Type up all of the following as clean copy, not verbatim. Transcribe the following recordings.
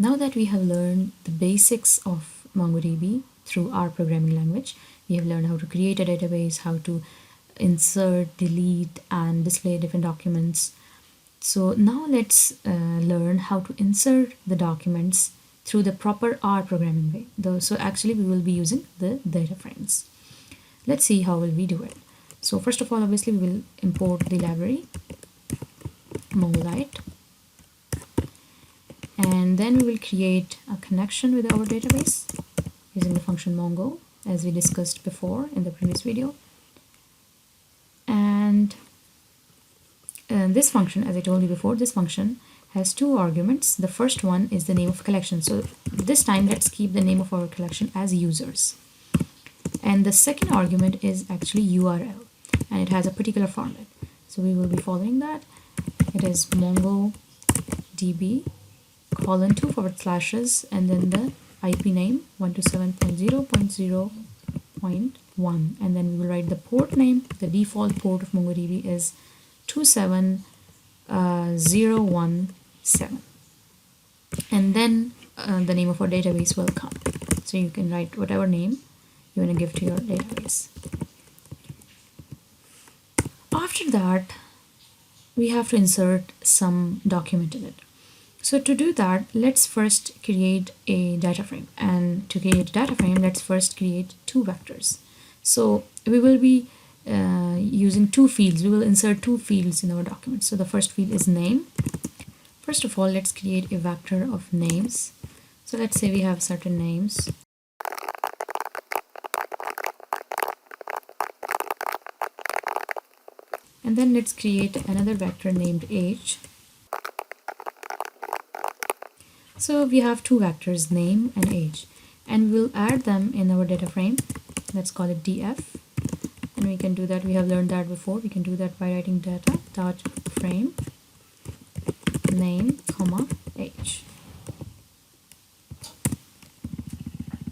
Now that we have learned the basics of MongoDB through our programming language, we have learned how to create a database, how to insert, delete, and display different documents. So now let's learn how to insert the documents through the proper R programming way. So actually we will be using the data frames. Let's see how will we do it. So first of all, obviously we will import the library MongoLite, and then we will create a connection with our database using the function Mongo, as we discussed before in the previous video. And this function, as I told you before, this function has two arguments. The first one is the name of a collection. So this time let's keep the name of our collection as users. And the second argument is actually URL, and it has a particular format. So we will be following that. It is Mongo DB :2// and then the IP name 127.0.0.1, and then we will write the port name. The default port of MongoDB is 27017, and then the name of our database will come. So you can write whatever name you want to give to your database. After that, we have to insert some document in it. So to do that, let's first create a data frame. And to create a data frame, let's first create two vectors. So we will be using two fields. We will insert two fields in our document. So the first field is name. First of all, let's create a vector of names. So let's say we have certain names. And then let's create another vector named age. So we have two vectors, name and age, and we'll add them in our data frame. Let's call it df, and we can do that. We have learned that before. We can do that by writing data.frame name, comma, age.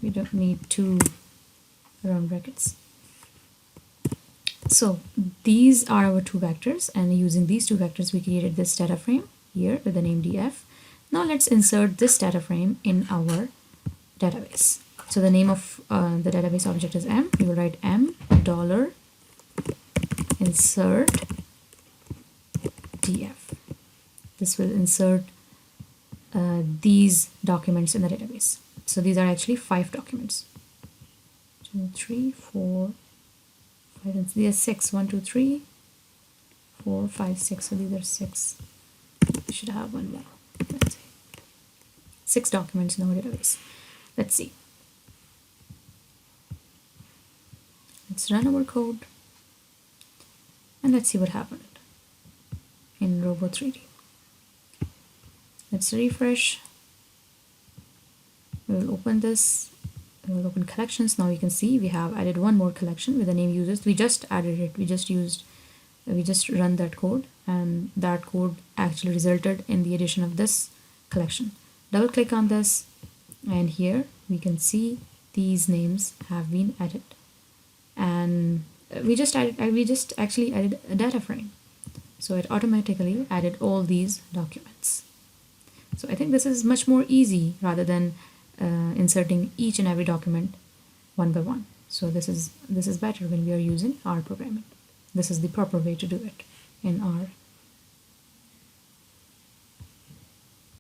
We don't need two round brackets. So these are our two vectors, and using these two vectors we created this data frame here with the name df. Now let's insert this data frame in our database. So the name of the database object is m. We will write m $insert df. This will insert these documents in the database. So these are actually 5 documents. 2, 3, 4, 5, and these are 6. 1, 2, 3, 4, 5, 6. So these are 6. We should have one more. Let's see. 6 documents in our database. Let's see. Let's run our code and let's see what happened in Robo 3D. Let's refresh. We will open this. We will open collections. Now you can see we have added one more collection with the name users. We just added it. We just run that code, and that code actually resulted in the addition of this collection. Double click on this, and here we can see these names have been added, and we just actually added a data frame, so it automatically added all these documents. So I think this is much more easy rather than inserting each and every document one by one. So this is better when we are using R programming. This is the proper way to do it in R